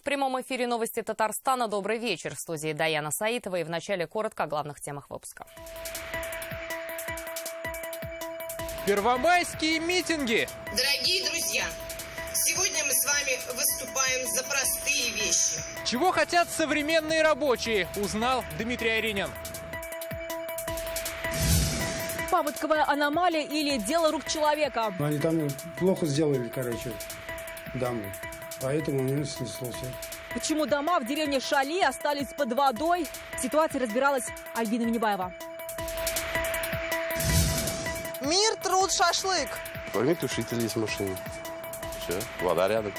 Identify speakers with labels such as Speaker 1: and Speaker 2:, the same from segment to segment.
Speaker 1: прямом эфире новости Татарстана. Добрый вечер. В студии Даяна Саитова. И вначале коротко о главных темах выпуска.
Speaker 2: Первомайские митинги.
Speaker 3: Дорогие друзья, сегодня мы с вами выступаем за простые вещи.
Speaker 2: Чего хотят современные рабочие, узнал Дмитрий Аринин.
Speaker 4: Паводковая аномалия или дело рук человека?
Speaker 5: Они там плохо сделали, дамы. Поэтому у меня снесло все.
Speaker 4: Почему дома в деревне Шали остались под водой? В ситуации разбиралась Альбина Минибаева.
Speaker 6: Мир, труд, шашлык.
Speaker 7: Возьми тушитель из машины. Все, вода рядом.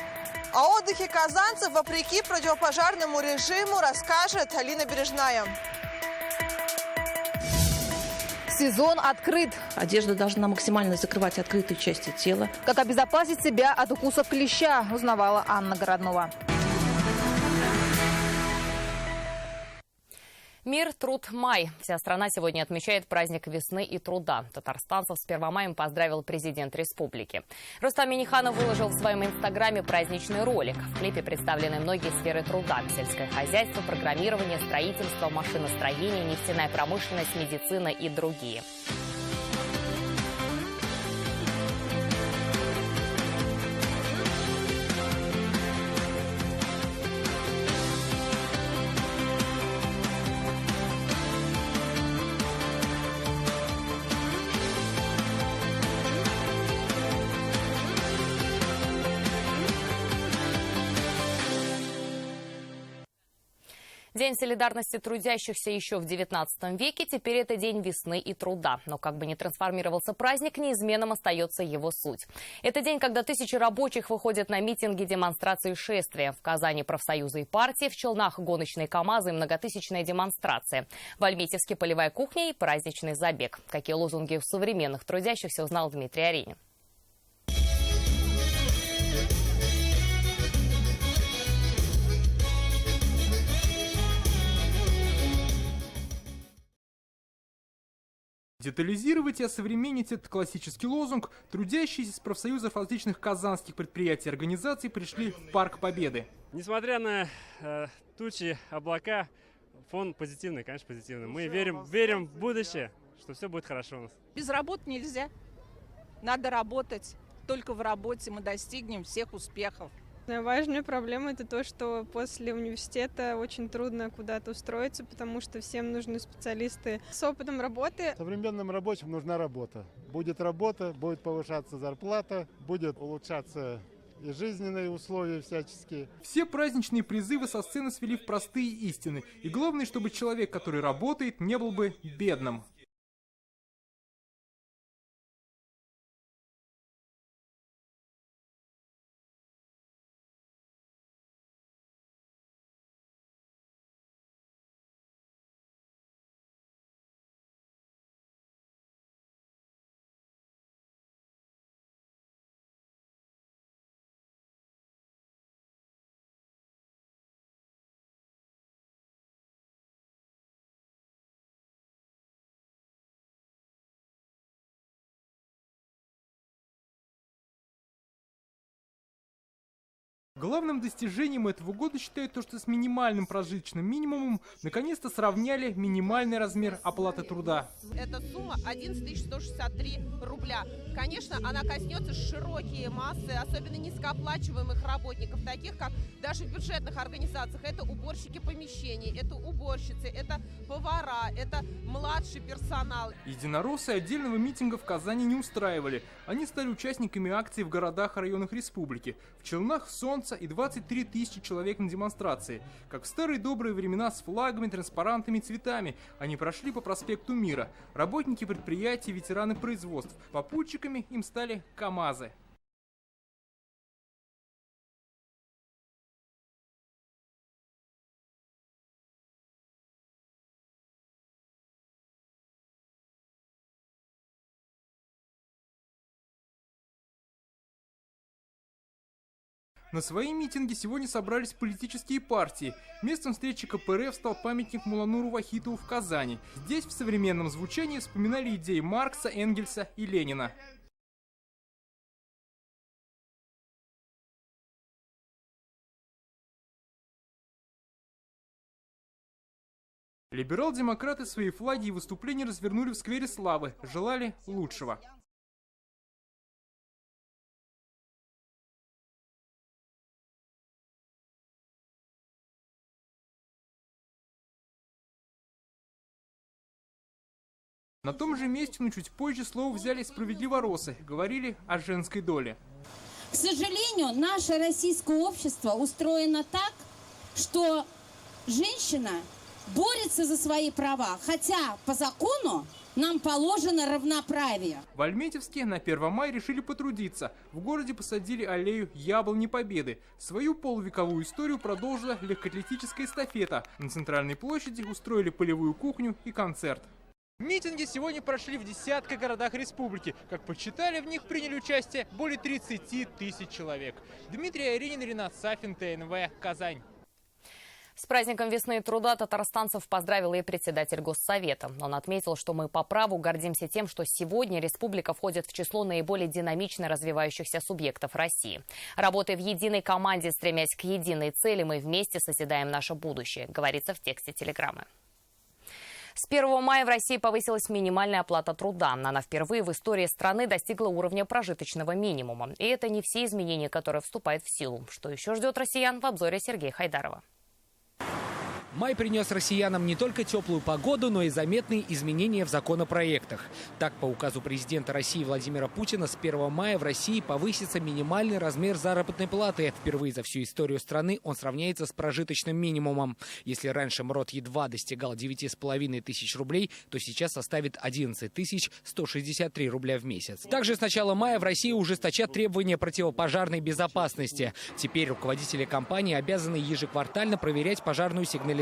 Speaker 6: О отдыхе казанцев вопреки противопожарному режиму расскажет Алина Бережная.
Speaker 8: Сезон открыт.
Speaker 9: Одежда должна максимально закрывать открытые части тела.
Speaker 8: Как обезопасить себя от укусов клеща, узнавала Анна Городнова.
Speaker 1: Мир, труд, май. Вся страна сегодня отмечает праздник весны и труда. Татарстанцев с Первомаем поздравил президент республики. Рустам Минниханов выложил в своем инстаграме праздничный ролик. В клипе представлены многие сферы труда: сельское хозяйство, программирование, строительство, машиностроение, нефтяная промышленность, медицина и другие. День солидарности трудящихся еще в XIX веке, теперь это день весны и труда. Но как бы ни трансформировался праздник, неизменным остается его суть. Это день, когда тысячи рабочих выходят на митинги, демонстрации и шествия. В Казани профсоюзы и партии, в Челнах гоночные КАМАЗы и многотысячная демонстрация. В Альметьевске полевая кухня и праздничный забег. Какие лозунги у современных трудящихся, узнал Дмитрий Аринин.
Speaker 2: Детализировать и осовременить этот классический лозунг трудящиеся из профсоюзов различных казанских предприятий и организаций пришли в Парк Победы.
Speaker 10: Несмотря на тучи, облака, фон позитивный, конечно, позитивный. Мы верим в будущее, что все будет хорошо у нас.
Speaker 11: Без работы нельзя. Надо работать. Только в работе мы достигнем всех успехов.
Speaker 12: Важная проблема – это то, что после университета очень трудно куда-то устроиться, потому что всем нужны специалисты с опытом работы.
Speaker 13: Современным рабочим нужна работа. Будет работа, будет повышаться зарплата, будет улучшаться и жизненные условия всяческие.
Speaker 2: Все праздничные призывы со сцены свели в простые истины. И главное, чтобы человек, который работает, не был бы бедным. Главным достижением этого года считают то, что с минимальным прожиточным минимумом наконец-то сравняли минимальный размер оплаты труда.
Speaker 11: Эта сумма 11 163 рубля. Конечно, она коснется широкие массы, особенно низкооплачиваемых работников, таких как даже в бюджетных организациях. Это уборщики помещений, это уборщицы, это повара, это младший персонал.
Speaker 2: Единороссы отдельного митинга в Казани не устраивали. Они стали участниками акций в городах и районах республики. В Челнах солнце и 23 тысячи человек на демонстрации. Как в старые добрые времена, с флагами, транспарантами и цветами. Они прошли по проспекту Мира. Работники предприятий, ветераны производств. Попутчиками им стали КАМАЗы. На свои митинги сегодня собрались политические партии. Местом встречи КПРФ стал памятник Мулануру Вахитову в Казани. Здесь в современном звучании вспоминали идеи Маркса, Энгельса и Ленина. Либерал-демократы свои флаги и выступления развернули в сквере Славы, желали лучшего. На том же месте, но чуть позже, слово взяли справедливоросы, говорили о женской доле.
Speaker 14: К сожалению, наше российское общество устроено так, что женщина борется за свои права, хотя по закону нам положено равноправие.
Speaker 2: В Альметьевске на 1 мая решили потрудиться. В городе посадили аллею Яблони Победы. Свою полувековую историю продолжила легкоатлетическая эстафета. На центральной площади устроили полевую кухню и концерт. Митинги сегодня прошли в десятках городах республики. Как подсчитали, в них приняли участие более 30 тысяч человек. Дмитрий Аринин, Ренат Сафин, ТНВ, Казань.
Speaker 1: С праздником весны и труда татарстанцев поздравил и председатель Госсовета. Он отметил, что мы по праву гордимся тем, что сегодня республика входит в число наиболее динамично развивающихся субъектов России. Работая в единой команде, стремясь к единой цели, мы вместе созидаем наше будущее, говорится в тексте телеграммы. С 1 мая в России повысилась минимальная оплата труда. Она впервые в истории страны достигла уровня прожиточного минимума. И это не все изменения, которые вступают в силу. Что еще ждет россиян, в обзоре Сергея Хайдарова.
Speaker 15: Май принес россиянам не только теплую погоду, но и заметные изменения в законопроектах. Так, по указу президента России Владимира Путина, с 1 мая в России повысится минимальный размер заработной платы. Впервые за всю историю страны он сравняется с прожиточным минимумом. Если раньше МРОТ едва достигал 9,5 тысяч рублей, то сейчас составит 11 163 рубля в месяц. Также с начала мая в России ужесточат требования противопожарной безопасности. Теперь руководители компаний обязаны ежеквартально проверять пожарную сигнализацию,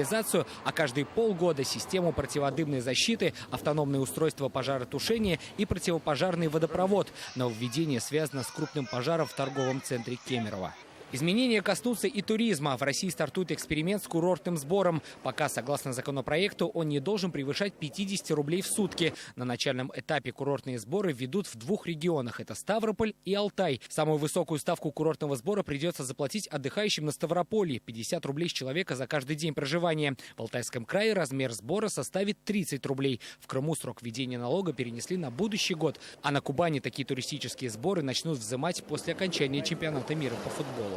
Speaker 15: а каждые полгода систему противодымной защиты, автономное устройство пожаротушения и противопожарный водопровод. Нововведение связано с крупным пожаром в торговом центре Кемерово. Изменения коснутся и туризма. В России стартует эксперимент с курортным сбором. Пока, согласно законопроекту, он не должен превышать 50 рублей в сутки. На начальном этапе курортные сборы введут в 2 регионах. Это Ставрополь и Алтай. Самую высокую ставку курортного сбора придется заплатить отдыхающим на Ставрополье – 50 рублей с человека за каждый день проживания. В Алтайском крае размер сбора составит 30 рублей. В Крыму срок введения налога перенесли на будущий год. А на Кубани такие туристические сборы начнут взимать после окончания чемпионата мира по футболу.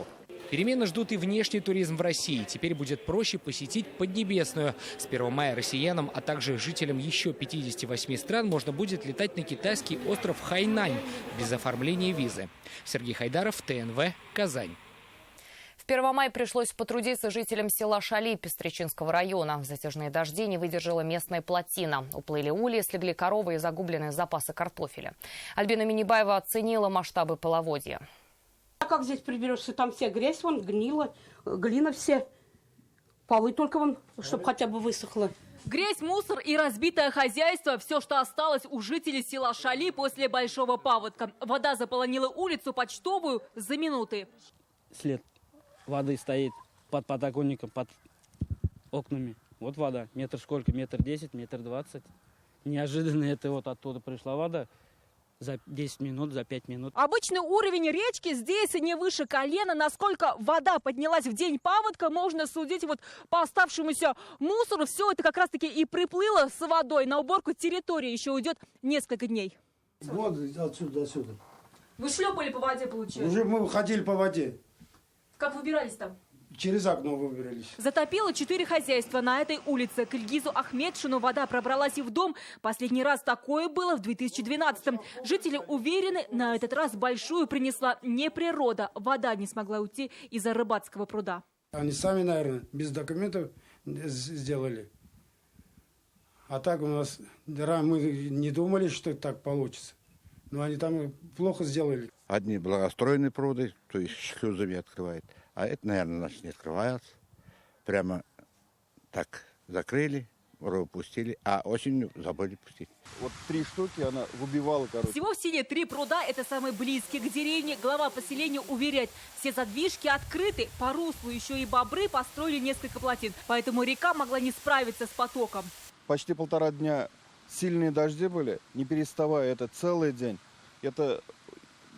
Speaker 15: Перемены ждут и внешний туризм в России. Теперь будет проще посетить Поднебесную. С 1 мая россиянам, а также жителям еще 58 стран можно будет летать на китайский остров Хайнань без оформления визы. Сергей Хайдаров, ТНВ, Казань.
Speaker 1: В 1 мая пришлось потрудиться жителям села Шали Пестричинского района. В затяжные дожди не выдержала местная плотина. Уплыли ульи, слегли коровы и загублены запасы картофеля. Альбина Минибаева оценила масштабы половодья.
Speaker 16: А как здесь приберешься? Там вся грязь, вон, гнила, глина все. Полы только вон, чтобы хотя бы высохло.
Speaker 4: Грязь, мусор и разбитое хозяйство – все, что осталось у жителей села Шали после большого паводка. Вода заполонила улицу Почтовую за минуты.
Speaker 17: След воды стоит под подоконником, под окнами. Вот вода. Метр сколько? 1,10 м, 1,20 м. Неожиданно это вот оттуда пришла вода. За 10 минут, за 5 минут.
Speaker 4: Обычный уровень речки здесь не выше колена. Насколько вода поднялась в день паводка, можно судить вот по оставшемуся мусору. Все это как раз-таки и приплыло с водой. На уборку территории еще уйдет несколько дней.
Speaker 5: Вот отсюда до сюда.
Speaker 4: Вы шлепали по воде, получается?
Speaker 5: Уже мы ходили по воде.
Speaker 4: Как выбирались там?
Speaker 5: Через окно выбрались.
Speaker 4: Затопило 4 хозяйства на этой улице. К Ильгизу Ахмедшину вода пробралась и в дом. Последний раз такое было в 2012-м. Жители уверены, на этот раз большую принесла не природа. Вода не смогла уйти из-за рыбацкого пруда.
Speaker 5: Они сами, наверное, без документов сделали. А так у нас, мы не думали, что так получится. Но они там плохо сделали.
Speaker 18: Одни благоустроенные пруды, то есть шлюзами открывают. А это, наверное, значит, не открывается. Прямо так закрыли, пустили, а осенью забыли пустить.
Speaker 19: Вот 3 штуки она выбивала, короче.
Speaker 4: Всего в селе 3 пруда, это самые близкие к деревне. Глава поселения уверяет, все задвижки открыты. По руслу еще и бобры построили несколько плотин. Поэтому река могла не справиться с потоком.
Speaker 19: Почти 1,5 дня сильные дожди были, не переставая, это целый день. Это,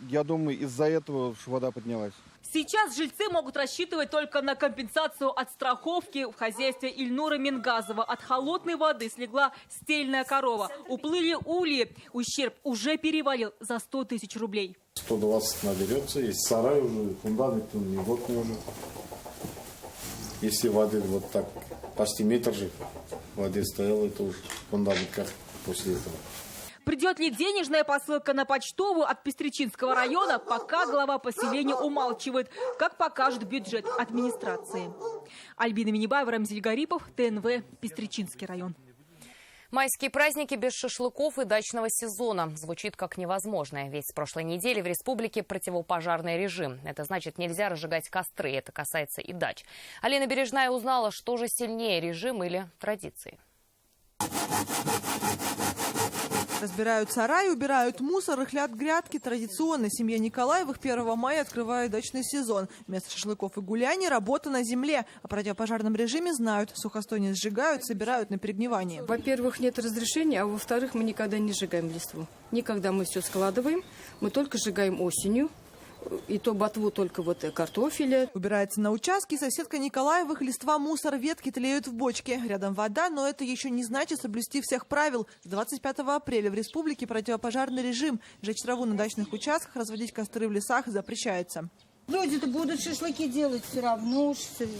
Speaker 19: я думаю, из-за этого вода поднялась.
Speaker 4: Сейчас жильцы могут рассчитывать только на компенсацию от страховки. В хозяйстве Ильнуры Мингазова от холодной воды слегла стельная корова. Уплыли ульи. Ущерб уже перевалил за 100 тысяч рублей.
Speaker 20: 120 наберется. Есть сарай уже, фундамент негодный уже. Если воды вот так, почти метр же воды стоял, это уже фундамент как после этого.
Speaker 4: Придет ли денежная посылка на почтовую от Пестричинского района, пока глава поселения умалчивает, как покажет бюджет администрации. Альбина Минибаева, Рамзиль Гарипов, ТНВ, Пестричинский район.
Speaker 1: Майские праздники без шашлыков и дачного сезона. Звучит как невозможное, ведь с прошлой недели в республике противопожарный режим. Это значит, нельзя разжигать костры, это касается и дач. Алина Бережная узнала, что же сильнее, режим или традиции.
Speaker 6: Разбирают сарай, убирают мусор, рыхлят грядки. Традиционно семья Николаевых 1 мая открывает дачный сезон. Вместо шашлыков и гуляний работа на земле. О противопожарном режиме знают. Сухостой не сжигают, собирают на перегнивание.
Speaker 21: Во-первых, нет разрешения, а во-вторых, мы никогда не сжигаем листву. Никогда мы все складываем. Мы только сжигаем осенью. И то ботву только вот картофеля.
Speaker 6: Убирается на участке соседка Николаевых. Листва, мусор, ветки тлеют в бочке. Рядом вода, но это еще не значит соблюсти всех правил. С 25 апреля в республике противопожарный режим. Жечь траву на дачных участках, разводить костры в лесах запрещается.
Speaker 22: Люди-то будут шашлыки делать все равно.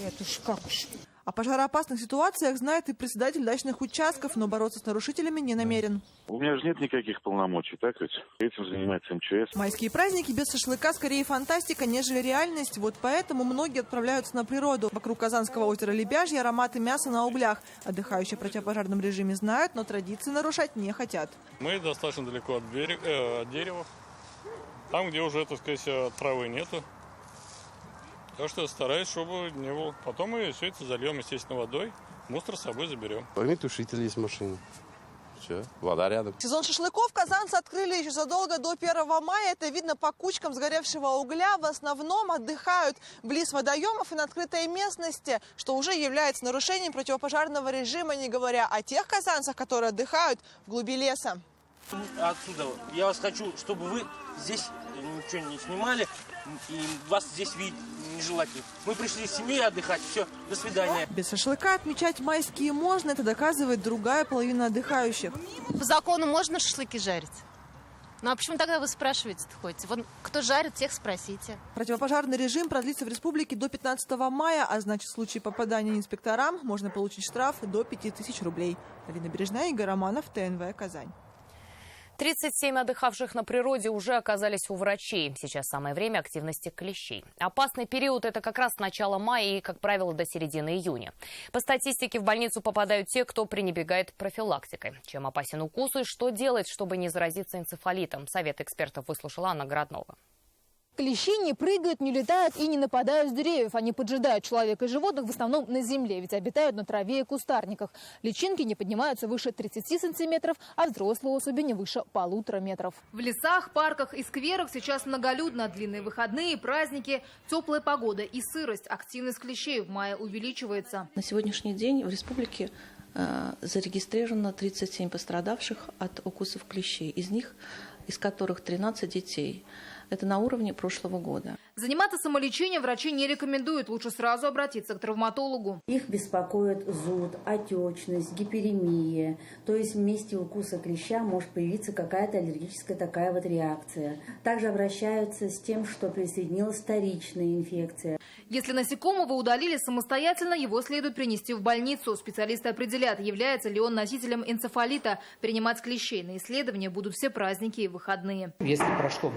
Speaker 22: Это ж как ж.
Speaker 6: О пожароопасных ситуациях знает и председатель дачных участков, но бороться с нарушителями не намерен.
Speaker 23: У меня же нет никаких полномочий, так ведь? Этим занимается МЧС.
Speaker 6: Майские праздники без шашлыка скорее фантастика, нежели реальность. Вот поэтому многие отправляются на природу. Вокруг Казанского озера Лебяжье ароматы мяса на углях. Отдыхающие в противопожарном режиме знают, но традиции нарушать не хотят.
Speaker 24: Мы достаточно далеко от дерева. Там, где уже, так сказать, травы нету. Так что стараюсь, чтобы не было. Потом мы все это зальем, естественно, водой. Мусор с собой заберем.
Speaker 7: Огнетушитель есть в машине. Все, вода рядом.
Speaker 6: Сезон шашлыков казанцы открыли еще задолго до 1 мая. Это видно по кучкам сгоревшего угля. В основном отдыхают близ водоемов и на открытой местности, что уже является нарушением противопожарного режима, не говоря о тех казанцах, которые отдыхают в глуби леса.
Speaker 25: Отсюда я вас хочу, чтобы вы здесь ничего не снимали, и вас здесь видеть нежелательно. Мы пришли с семьей отдыхать, все, до свидания.
Speaker 6: Без шашлыка отмечать майские можно, это доказывает другая половина отдыхающих.
Speaker 26: По закону можно шашлыки жарить? Ну а почему тогда вы спрашиваете-то хоть? Вон, кто жарит, тех спросите.
Speaker 6: Противопожарный режим продлится в республике до 15 мая, а значит, в случае попадания инспекторам можно получить штраф до 5000 рублей. Алина Бережная, Игорь Романов, ТНВ, Казань.
Speaker 1: 37 отдыхавших на природе уже оказались у врачей. Сейчас самое время активности клещей. Опасный период – это как раз начало мая и, как правило, до середины июня. По статистике, в больницу попадают те, кто пренебрегает профилактикой. Чем опасен укус и что делать, чтобы не заразиться энцефалитом? Совет экспертов выслушала Анна Городнова.
Speaker 8: Клещи не прыгают, не летают и не нападают с деревьев. Они поджидают человека и животных в основном на земле, ведь обитают на траве и кустарниках. Личинки не поднимаются выше 30 сантиметров, а взрослые особи не выше 1,5 метров.
Speaker 27: В лесах, парках и скверах сейчас многолюдно. Длинные выходные, праздники, теплая погода и сырость. Активность клещей в мае увеличивается.
Speaker 9: На сегодняшний день в республике зарегистрировано 37 пострадавших от укусов клещей, из которых 13 детей. Это на уровне прошлого года.
Speaker 27: Заниматься самолечением врачи не рекомендуют. Лучше сразу обратиться к травматологу.
Speaker 28: Их беспокоит зуд, отечность, гиперемия. То есть в месте укуса клеща может появиться какая-то аллергическая такая вот реакция. Также обращаются с тем, что присоединилась вторичная инфекция.
Speaker 27: Если насекомого удалили самостоятельно, его следует принести в больницу. Специалисты определят, является ли он носителем энцефалита. Принимать клещей на исследование будут все праздники и выходные.
Speaker 15: Если прошло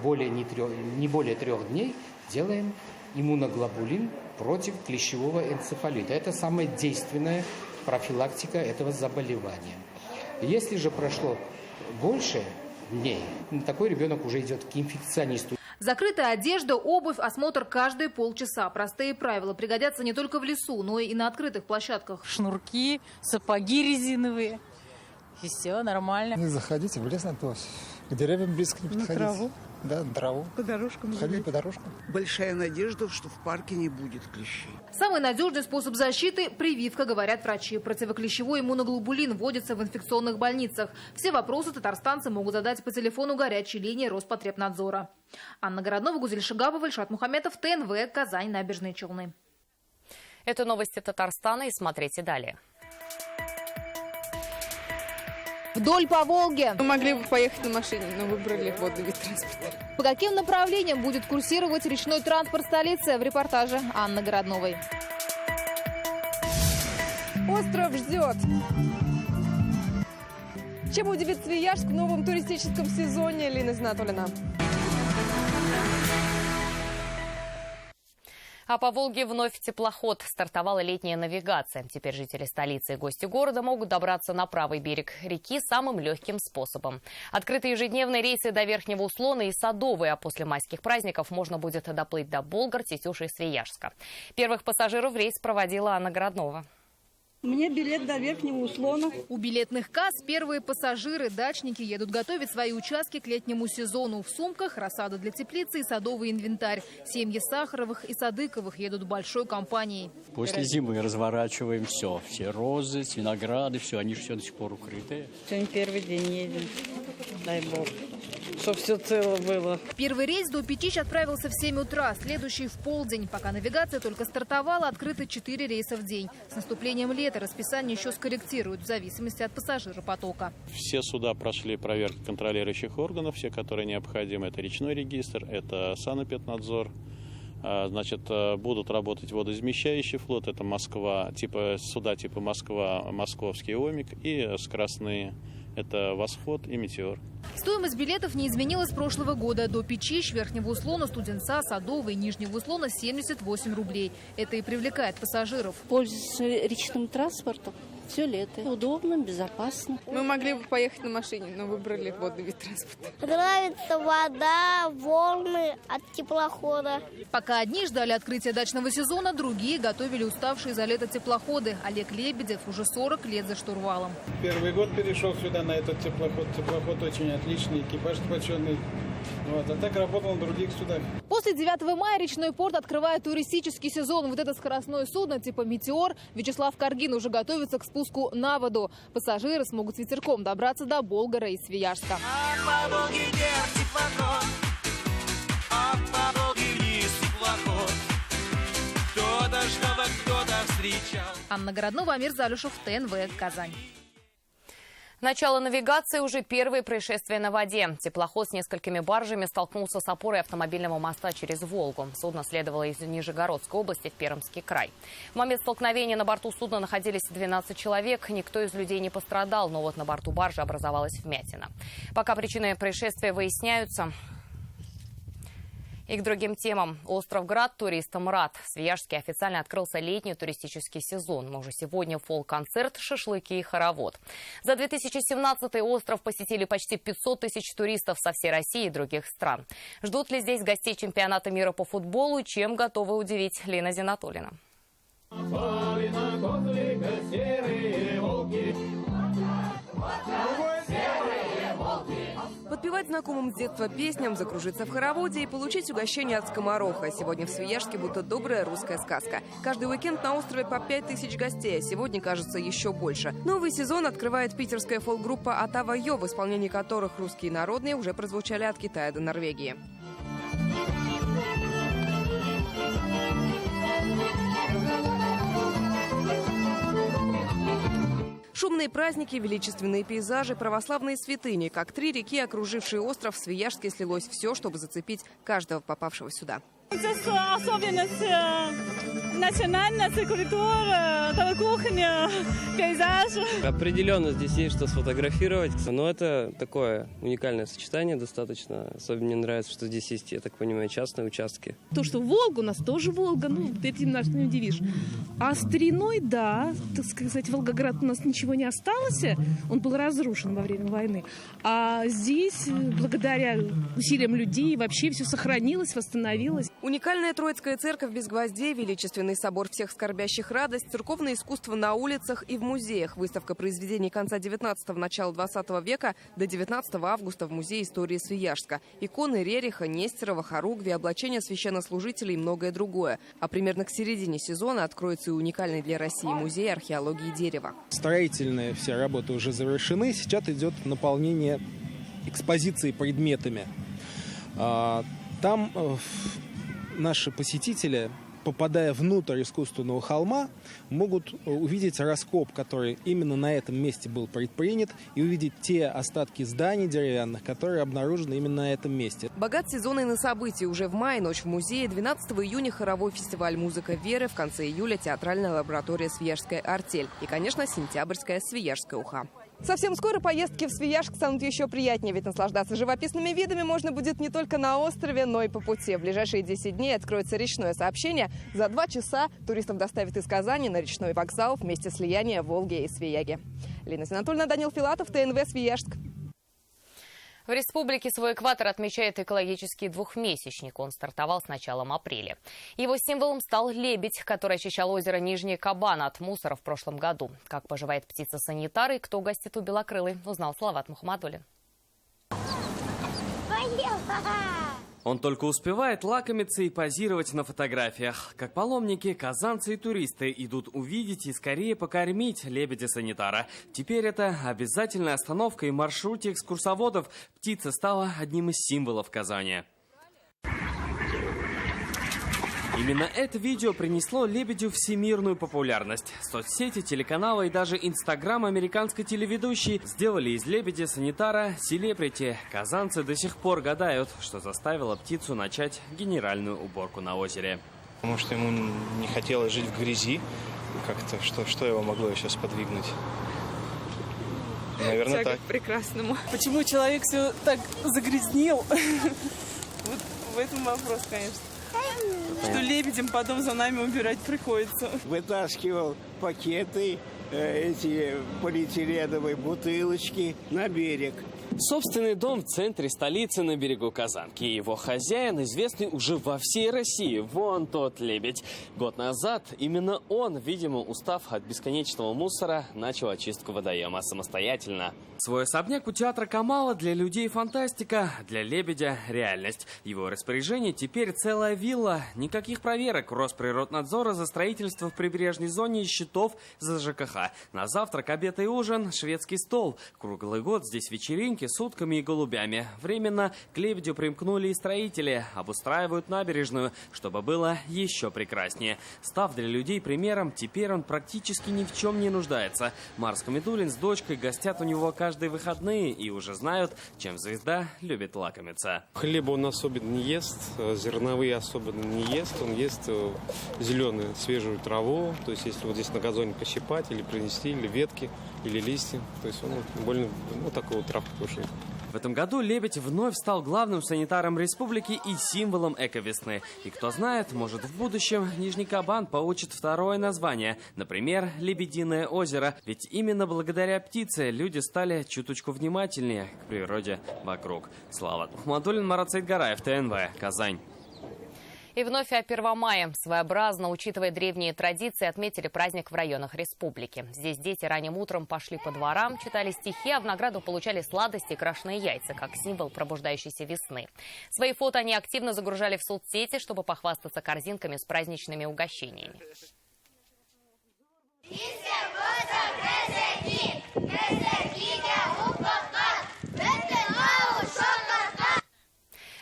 Speaker 15: не более 3 дней, делаем иммуноглобулин против клещевого энцефалита. Это самая действенная профилактика этого заболевания. Если же прошло больше дней, такой ребенок уже идет к инфекционисту.
Speaker 27: Закрытая одежда, обувь, осмотр каждые полчаса. Простые правила пригодятся не только в лесу, но и на открытых площадках.
Speaker 4: Шнурки, сапоги резиновые. И все нормально.
Speaker 29: Не заходите в лес,
Speaker 2: К деревьям близко не подходить.
Speaker 22: На траву?
Speaker 2: Да, на траву.
Speaker 22: По дорожкам.
Speaker 2: Ходить по дорожкам.
Speaker 3: Большая надежда, что в парке не будет клещей.
Speaker 27: Самый надежный способ защиты – прививка, говорят врачи. Противоклещевой иммуноглобулин вводится в инфекционных больницах. Все вопросы татарстанцы могут задать по телефону горячей линии Роспотребнадзора. Анна Городнова, Гузель Шигабова, Ильшат Мухаметов, ТНВ, Казань, Набережные Челны.
Speaker 1: Это новости Татарстана, и смотрите далее.
Speaker 8: Вдоль по Волге.
Speaker 10: Мы могли бы поехать на машине, но выбрали водный вид транспорта.
Speaker 8: По каким направлениям будет курсировать речной транспорт столицы? В репортаже Анны Городновой.
Speaker 11: Остров ждет. Чем удивит Свияжск в новом туристическом сезоне? Лина Зинатуллина.
Speaker 1: А по Волге вновь теплоход. Стартовала летняя навигация. Теперь жители столицы и гости города могут добраться на правый берег реки самым легким способом. Открыты ежедневные рейсы до Верхнего Услона и Садовой, а после майских праздников можно будет доплыть до Болгар, Тетюши и Свияжска. Первых пассажиров в рейс проводила Анна Городнова.
Speaker 22: У меня билет до Верхнего Услона.
Speaker 27: У билетных касс первые пассажиры, дачники едут готовить свои участки к летнему сезону. В сумках рассада для теплицы и садовый инвентарь. Семьи Сахаровых и Садыковых едут большой компанией.
Speaker 12: После зимы разворачиваем все розы, винограды, все, они же все до сих пор укрытые.
Speaker 22: Сегодня первый день едем, дай бог, чтобы все цело было.
Speaker 27: Первый рейс до Печищ отправился в 7 утра, следующий в полдень. Пока навигация только стартовала, открыты 4 рейса в день. С наступлением лета расписание еще скорректируют в зависимости от пассажиропотока.
Speaker 13: Все суда прошли проверку контролирующих органов, все, которые необходимы. Это речной регистр, это Санэпиднадзор. Значит, будут работать водоизмещающий флот, это Москва, суда типа Москва, Московский омик и скоростные. Это Восход и Метеор.
Speaker 27: Стоимость билетов не изменилась с прошлого года. До Печищ, Верхнего Услона, Студенца, Садовой и Нижнего Услона 78 рублей. Это и привлекает пассажиров.
Speaker 22: Пользуюсь речным транспортом все лето. Удобно, безопасно.
Speaker 10: Мы могли бы поехать на машине, но выбрали водный вид транспорта.
Speaker 14: Нравится вода, волны от теплохода.
Speaker 27: Пока одни ждали открытия дачного сезона, другие готовили уставшие за лето теплоходы. Олег Лебедев уже 40 лет за штурвалом.
Speaker 16: Первый год перешел сюда на этот теплоход. Теплоход очень отличный, экипаж сплоченный. А так работал на других судах.
Speaker 8: После 9 мая речной порт открывает туристический сезон. Вот это скоростное судно типа «Метеор». Вячеслав Каргин уже готовится к спуску на воду. Пассажиры смогут с ветерком добраться до Болгара и Свияжска. Анна Городнова, Амир Залюшев, ТНВ, Казань.
Speaker 1: Начало навигации, уже первые происшествия на воде. Теплоход с несколькими баржами столкнулся с опорой автомобильного моста через Волгу. Судно следовало из Нижегородской области в Пермский край. В момент столкновения на борту судна находились 12 человек. Никто из людей не пострадал, но вот на борту баржи образовалась вмятина. Пока причины происшествия выясняются. И к другим темам. Остров Град туристам рад. В Свияжске официально открылся летний туристический сезон. Но уже сегодня фолк-концерт, шашлыки и хоровод. За 2017-й остров посетили почти 500 тысяч туристов со всей России и других стран. Ждут ли здесь гостей чемпионата мира по футболу? Чем готовы удивить Лина Зинатуллина?
Speaker 11: Подпевать знакомым с детства песням, закружиться в хороводе и получить угощение от скомороха. Сегодня в Свияжске будто добрая русская сказка. Каждый уикенд на острове по 5000 гостей, а сегодня, кажется, еще больше. Новый сезон открывает питерская фолк-группа «Атава Йо», в исполнении которых русские народные уже прозвучали от Китая до Норвегии. Шумные праздники, величественные пейзажи, православные святыни. Как 3 реки, окружившие остров, в Свияжске слилось все, чтобы зацепить каждого попавшего сюда.
Speaker 22: Это особенность национальности, культуры, кухня, пейзаж.
Speaker 29: Определенно здесь есть что сфотографировать, но это такое уникальное сочетание достаточно. Особенно мне нравится, что здесь есть, я так понимаю, частные участки.
Speaker 22: То, что Волга, у нас тоже Волга, этим нас не удивишь. А стариной, да, так сказать, Волгоград у нас ничего не осталось, он был разрушен во время войны. А здесь, благодаря усилиям людей, вообще все сохранилось, восстановилось.
Speaker 11: Уникальная Троицкая церковь без гвоздей, величественная Каменный собор всех скорбящих радость, церковное искусство на улицах и в музеях. Выставка произведений конца 19-го, начала 20 века до 19 августа в Музее истории Свияжска. Иконы Рериха, Нестерова, хоругви, облачения священнослужителей и многое другое. А примерно к середине сезона откроется и уникальный для России музей археологии дерева.
Speaker 5: Строительные все работы уже завершены. Сейчас идет наполнение экспозиции предметами. Там наши посетители, попадая внутрь искусственного холма, могут увидеть раскоп, который именно на этом месте был предпринят, и увидеть те остатки зданий деревянных, которые обнаружены именно на этом месте.
Speaker 11: Богат сезон и на события. Уже в мае ночь в музее, 12 июня хоровой фестиваль «Музыка веры», в конце июля театральная лаборатория «Свияжская артель» и, конечно, сентябрьская «Свияжская уха». Совсем скоро поездки в Свияжск станут еще приятнее, ведь наслаждаться живописными видами можно будет не только на острове, но и по пути. В ближайшие 10 дней откроется речное сообщение. За 2 часа туристов доставят из Казани на речной вокзал в месте слияния Волги и Свияги. Лина Анатольевна, Данил Филатов, ТНВ, Свияжск.
Speaker 1: В республике свой экватор отмечает экологический двухмесячник. Он стартовал с началом апреля. Его символом стал лебедь, который очищал озеро Нижний Кабан от мусора в прошлом году. Как поживает птица-санитар и кто гостит у белокрылой, узнал Салават Мухаммадуллин.
Speaker 7: Он только успевает лакомиться и позировать на фотографиях. Как паломники, казанцы и туристы идут увидеть и скорее покормить лебедя-санитара. Теперь это обязательная остановка и маршруте экскурсоводов. Птица стала одним из символов Казани. Именно это видео принесло лебедю всемирную популярность. Соцсети, телеканалы и даже инстаграм американской телеведущей сделали из лебедя-санитара селебрити. Казанцы до сих пор гадают, что заставило птицу начать генеральную уборку на озере.
Speaker 17: Потому что ему не хотелось жить в грязи. Как-то, что его могло сейчас подвигнуть? Наверное, так.
Speaker 10: К прекрасному. Почему человек все так загрязнил? Вот в этом вопрос, конечно. Что лебедям потом за нами убирать приходится.
Speaker 18: Вытаскивал пакеты, эти полиэтиленовые бутылочки на берег.
Speaker 7: Собственный дом в центре столицы на берегу Казанки. Его хозяин известный уже во всей России. Вон тот лебедь. Год назад именно он, видимо, устав от бесконечного мусора, начал очистку водоема самостоятельно. Свой особняк у театра Камала для людей фантастика, для лебедя реальность. В его распоряжении теперь целая вилла. Никаких проверок Росприроднадзора за строительство в прибрежной зоне и счетов за ЖКХ. На завтрак, обед и ужин шведский стол. Круглый год здесь вечеринки с утками и голубями. Временно к лебедю примкнули и строители. Обустраивают набережную, чтобы было еще прекраснее. Став для людей примером, теперь он практически ни в чем не нуждается. Марс Хамидуллин с дочкой гостят у него каждые выходные и уже знают, чем звезда любит лакомиться.
Speaker 17: Хлеба он особенно не ест, зерновые особенно не ест. Он ест зеленую свежую траву. То есть если вот здесь на газоне пощипать или принести, или ветки, или листья. То есть он больно, такую травку кушает.
Speaker 7: В этом году лебедь вновь стал главным санитаром республики и символом эковесны. И кто знает, может в будущем Нижний Кабан получит второе название. Например, Лебединое озеро. Ведь именно благодаря птице люди стали чуточку внимательнее к природе вокруг. Салават Мухаммадуллин, Марат Саидгараев, ТНВ, Казань.
Speaker 1: И вновь о 1 мая. Своеобразно, учитывая древние традиции, отметили праздник в районах республики. Здесь дети ранним утром пошли по дворам, читали стихи, а в награду получали сладости и крашеные яйца, как символ пробуждающейся весны. Свои фото они активно загружали в соцсети, чтобы похвастаться корзинками с праздничными угощениями.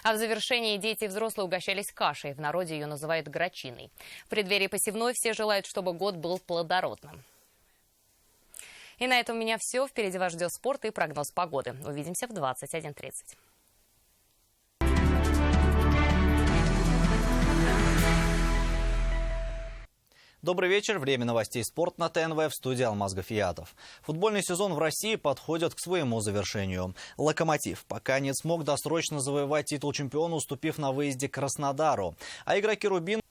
Speaker 1: А в завершении дети и взрослые угощались кашей. В народе ее называют грачиной. В преддверии посевной все желают, чтобы год был плодородным. И на этом у меня все. Впереди вас ждет спорт и прогноз погоды. Увидимся в 21:30.
Speaker 19: Добрый вечер. Время новостей спорт на ТНВ, в студии Алмаз Гафиятов. Футбольный сезон в России подходит к своему завершению. «Локомотив» пока не смог досрочно завоевать титул чемпиона, уступив на выезде Краснодару. А игроки «Рубин»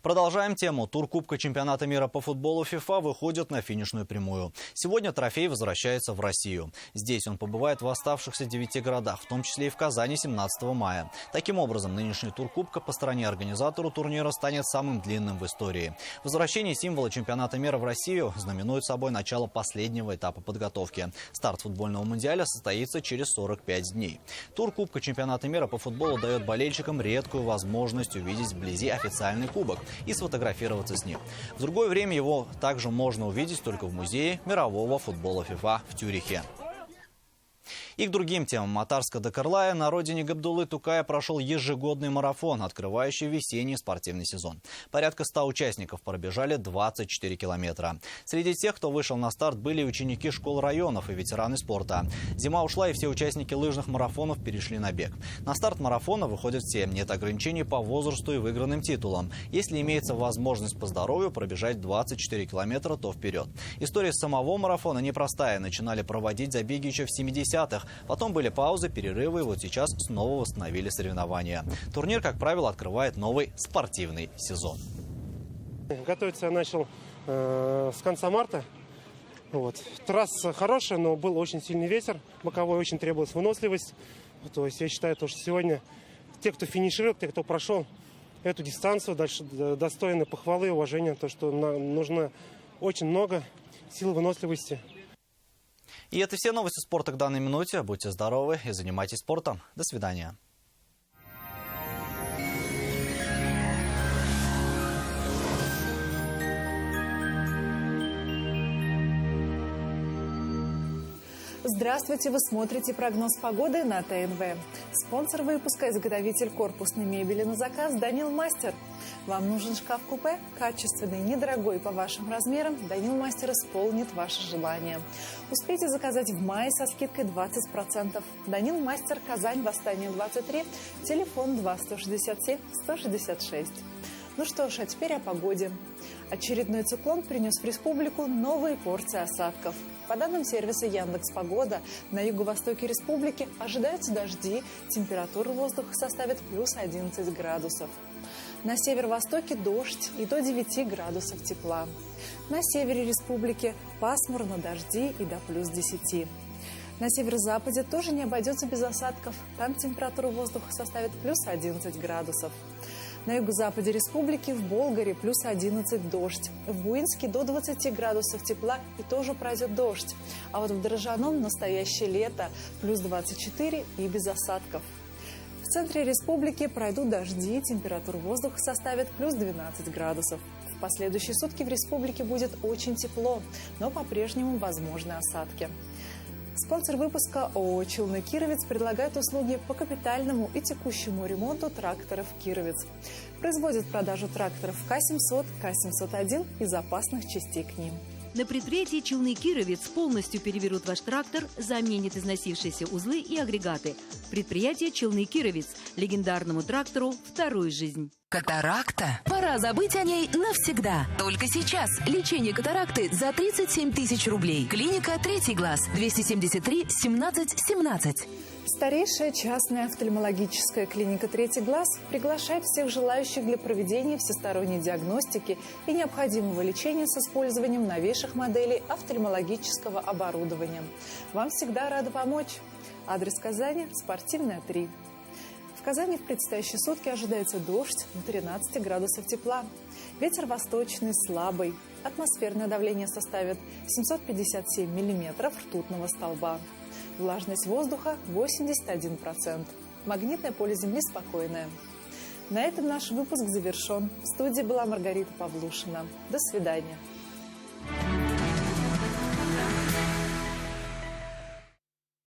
Speaker 19: Продолжаем тему. Тур Кубка чемпионата мира по футболу ФИФА выходит на финишную прямую. Сегодня трофей возвращается в Россию. Здесь он побывает в оставшихся 9 городах, в том числе и в Казани 17 мая. Таким образом, нынешний тур Кубка по стороне организатору турнира станет самым длинным в истории. Возвращение символа чемпионата мира в Россию знаменует собой начало последнего этапа подготовки. Старт футбольного мундиаля состоится через 45 дней. Тур Кубка чемпионата мира по футболу дает болельщикам редкую возможность увидеть вблизи официальный кубок и сфотографироваться с ним. В другое время его также можно увидеть только в музее мирового футбола ФИФА в Цюрихе. И к другим темам. От Арска до Кырлая на родине Габдуллы Тукая прошел ежегодный марафон, открывающий весенний спортивный сезон. Порядка 100 участников пробежали 24 километра. Среди тех, кто вышел на старт, были ученики школ районов и ветераны спорта. Зима ушла, и все участники лыжных марафонов перешли на бег. На старт марафона выходят все. Нет ограничений по возрасту и выигранным титулам. Если имеется возможность по здоровью пробежать 24 километра, то вперед. История самого марафона непростая. Начинали проводить забеги еще в 70-х. Потом были паузы, перерывы, и вот сейчас снова восстановили соревнования. Турнир, как правило, открывает новый спортивный сезон.
Speaker 6: Готовиться я начал с конца марта. Трасса хорошая, но был очень сильный ветер боковой, очень требовалась выносливость. То есть я считаю, что сегодня те, кто финишировал, те, кто прошел эту дистанцию, дальше достойны похвалы и уважения, то, что нужно очень много сил выносливости.
Speaker 19: И это все новости спорта к данной минуте. Будьте здоровы и занимайтесь спортом. До свидания.
Speaker 9: Здравствуйте! Вы смотрите прогноз погоды на ТНВ. Спонсор выпуска – изготовитель корпусной мебели на заказ «Данил Мастер». Вам нужен шкаф-купе? Качественный, недорогой по вашим размерам? «Данил Мастер» исполнит ваше желание. Успейте заказать в мае со скидкой 20%. «Данил Мастер», Казань, Восстание 23, телефон 2-167-166. Ну что ж, а теперь о погоде. Очередной циклон принес в республику новые порции осадков. По данным сервиса Яндекс.Погода, на юго-востоке республики ожидаются дожди, температура воздуха составит плюс 11 градусов. На северо-востоке дождь и до 9 градусов тепла. На севере республики пасмурно, дожди и до плюс 10. На северо-западе тоже не обойдется без осадков. Там температура воздуха составит плюс 11 градусов. На юго-западе республики в Болгаре плюс 11 дождь. В Буинске до 20 градусов тепла и тоже пройдет дождь. А вот в Дрожжаном настоящее лето плюс 24 и без осадков. В центре республики пройдут дожди, температура воздуха составит плюс 12 градусов. В последующие сутки в республике будет очень тепло, но по-прежнему возможны осадки. Спонсор выпуска ООО «Челны Кировец» предлагает услуги по капитальному и текущему ремонту тракторов «Кировец». Производит продажу тракторов К-700, К-701 и запасных частей к ним.
Speaker 20: На предприятии «Челны Кировец» полностью переберут ваш трактор, заменят износившиеся узлы и агрегаты. Предприятие «Челны Кировец» легендарному трактору вторую жизнь.
Speaker 21: Катаракта? Пора забыть о ней навсегда. Только сейчас. Лечение катаракты за 37 тысяч рублей. Клиника «Третий глаз». 273 17 17.
Speaker 9: Старейшая частная офтальмологическая клиника «Третий глаз» приглашает всех желающих для проведения всесторонней диагностики и необходимого лечения с использованием новейших моделей офтальмологического оборудования. Вам всегда рады помочь. Адрес Казани – Спортивная, 3. В Казани в предстоящие сутки ожидается дождь до 13 градусов тепла. Ветер восточный, слабый. Атмосферное давление составит 757 миллиметров ртутного столба. Влажность воздуха 81%. Магнитное поле Земли спокойное. На этом наш выпуск завершен. В студии была Маргарита Павлушина. До свидания.